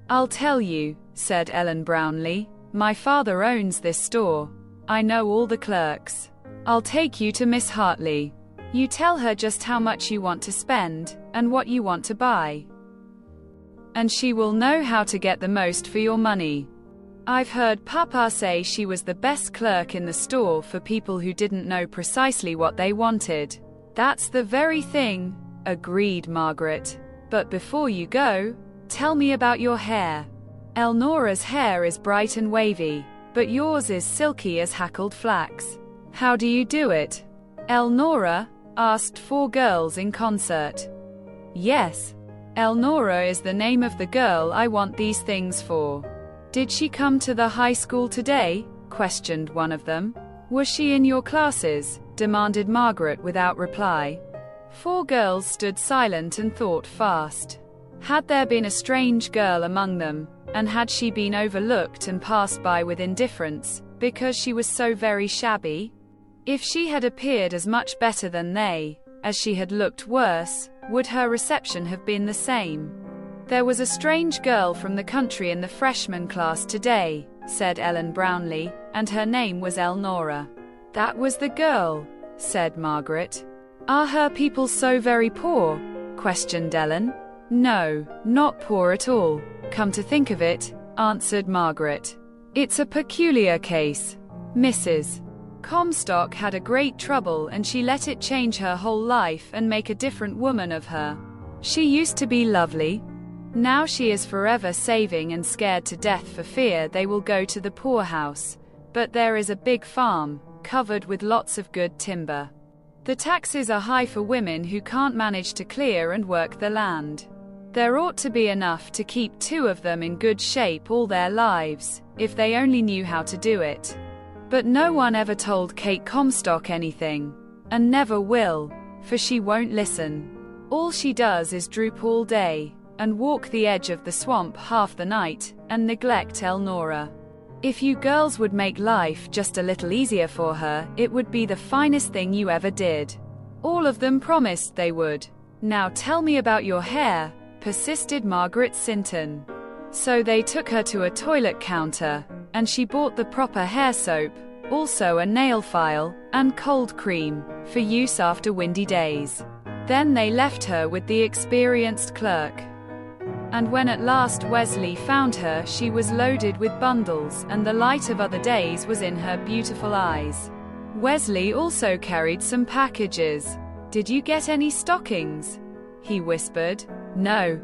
I'll tell you, said Ellen Brownlee. My father owns this store. I know all the clerks. I'll take you to Miss Hartley. You tell her just how much you want to spend, and what you want to buy. And she will know how to get the most for your money. I've heard Papa say she was the best clerk in the store for people who didn't know precisely what they wanted. That's the very thing, agreed Margaret. But before you go, tell me about your hair. Elnora's hair is bright and wavy, but yours is silky as hackled flax. How do you do it? Elnora, asked 4 girls in concert. Yes. Elnora is the name of the girl I want these things for. Did she come to the high school today? Questioned one of them. Was she in your classes? Demanded Margaret without reply. 4 girls stood silent and thought fast. Had there been a strange girl among them, and had she been overlooked and passed by with indifference, because she was so very shabby? If she had appeared as much better than they, as she had looked worse, would her reception have been the same? There was a strange girl from the country in the freshman class today, said Ellen Brownlee, and her name was Elnora. That was the girl, said Margaret. Are her people so very poor? Questioned Ellen. No, not poor at all. Come to think of it, answered Margaret. It's a peculiar case. Mrs. Comstock had a great trouble and she let it change her whole life and make a different woman of her. She used to be lovely. Now she is forever saving and scared to death for fear they will go to the poorhouse. But there is a big farm, covered with lots of good timber. The taxes are high for women who can't manage to clear and work the land. There ought to be enough to keep 2 of them in good shape all their lives, if they only knew how to do it. But no one ever told Kate Comstock anything, and never will, for she won't listen. All she does is droop all day, and walk the edge of the swamp half the night, and neglect Elnora. If you girls would make life just a little easier for her, it would be the finest thing you ever did. All of them promised they would. Now tell me about your hair, persisted Margaret Sinton. So they took her to a toilet counter, and she bought the proper hair soap, also a nail file, and cold cream, for use after windy days. Then they left her with the experienced clerk. And when at last Wesley found her, she was loaded with bundles, and the light of other days was in her beautiful eyes. Wesley also carried some packages. Did you get any stockings? He whispered. No.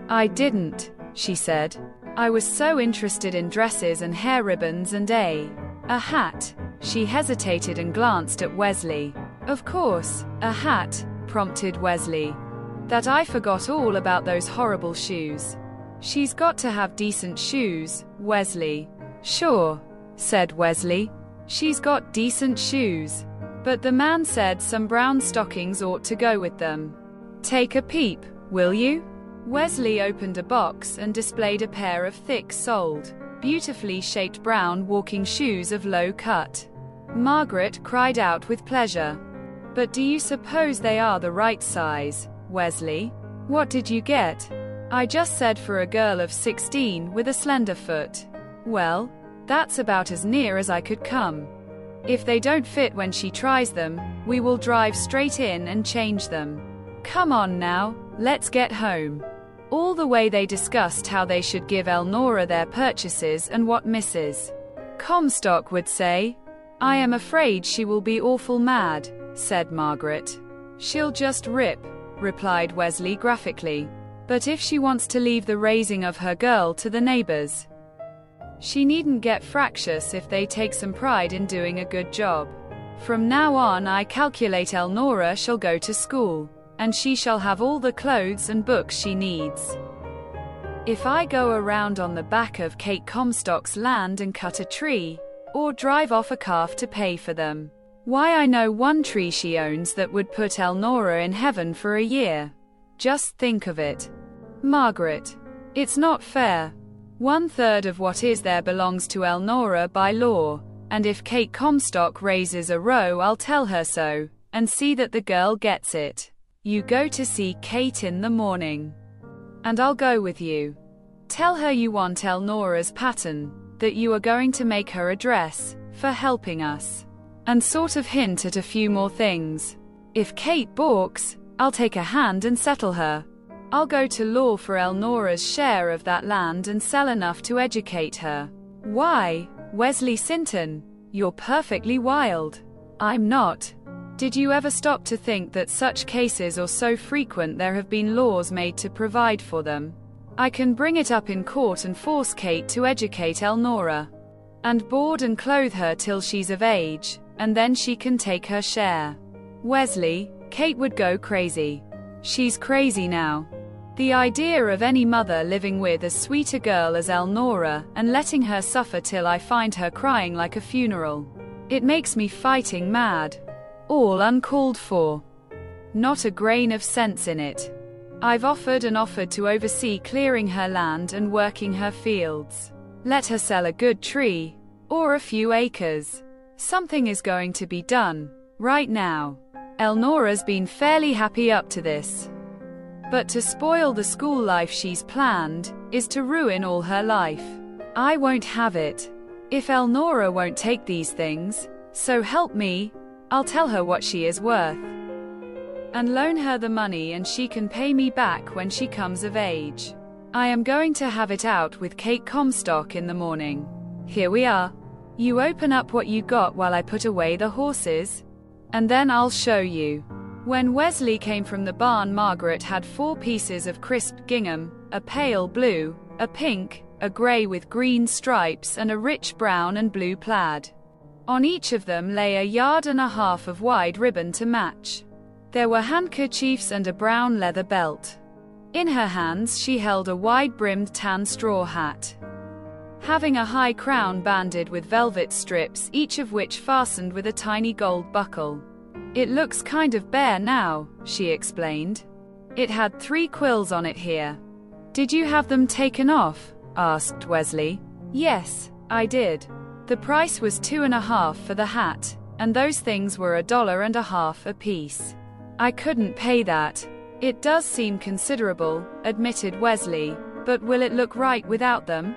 I didn't, she said. I was so interested in dresses and hair ribbons and a hat. She hesitated and glanced at Wesley. Of course, a hat, prompted Wesley. That I forgot all about those horrible shoes. She's got to have decent shoes, Wesley. Sure, said Wesley. She's got decent shoes. But the man said some brown stockings ought to go with them. Take a peep, will you? Wesley opened a box and displayed a pair of thick-soled, beautifully shaped brown walking shoes of low cut. Margaret cried out with pleasure. But do you suppose they are the right size, Wesley? What did you get? I just said for a girl of 16 with a slender foot. Well, that's about as near as I could come. If they don't fit when she tries them, we will drive straight in and change them. Come on now, let's get home. All the way they discussed how they should give Elnora their purchases and what Mrs. Comstock would say. I am afraid she will be awful mad, said Margaret. She'll just rip, replied Wesley graphically. But if she wants to leave the raising of her girl to the neighbors, she needn't get fractious if they take some pride in doing a good job. From now on I calculate Elnora shall go to school, and she shall have all the clothes and books she needs. If I go around on the back of Kate Comstock's land and cut a tree, or drive off a calf to pay for them, why I know one tree she owns that would put Elnora in heaven for a year. Just think of it. Margaret. It's not fair. 1/3 of what is there belongs to Elnora by law, and if Kate Comstock raises a row I'll tell her so, and see that the girl gets it. You go to see Kate in the morning. And I'll go with you. Tell her you want Elnora's pattern, that you are going to make her a dress, for helping us. And sort of hint at a few more things. If Kate balks, I'll take a hand and settle her. I'll go to law for Elnora's share of that land and sell enough to educate her. Why, Wesley Sinton, you're perfectly wild. I'm not. Did you ever stop to think that such cases are so frequent there have been laws made to provide for them? I can bring it up in court and force Kate to educate Elnora. And board and clothe her till she's of age, and then she can take her share. Wesley, Kate would go crazy. She's crazy now. The idea of any mother living with as sweet a girl as Elnora and letting her suffer till I find her crying like a funeral. It makes me fighting mad. All uncalled for. Not a grain of sense in it. I've offered and offered to oversee clearing her land and working her fields. Let her sell a good tree, or a few acres. Something is going to be done, right now. Elnora's been fairly happy up to this. But to spoil the school life she's planned, is to ruin all her life. I won't have it. If Elnora won't take these things, so help me, I'll tell her what she is worth. And loan her the money and she can pay me back when she comes of age. I am going to have it out with Kate Comstock in the morning. Here we are. You open up what you got while I put away the horses. And then I'll show you. When Wesley came from the barn, Margaret had 4 pieces of crisp gingham, a pale blue, a pink, a grey with green stripes and a rich brown and blue plaid. On each of them lay 1.5 yards of wide ribbon to match. There were handkerchiefs and a brown leather belt. In her hands she held a wide-brimmed tan straw hat, having a high crown banded with velvet strips, each of which fastened with a tiny gold buckle. It looks kind of bare now, she explained. It had 3 quills on it here. Did you have them taken off? Asked Wesley. Yes, I did. The price was $2.50 for the hat, and those things were $1.50 a piece. I couldn't pay that. It does seem considerable, admitted Wesley, but will it look right without them?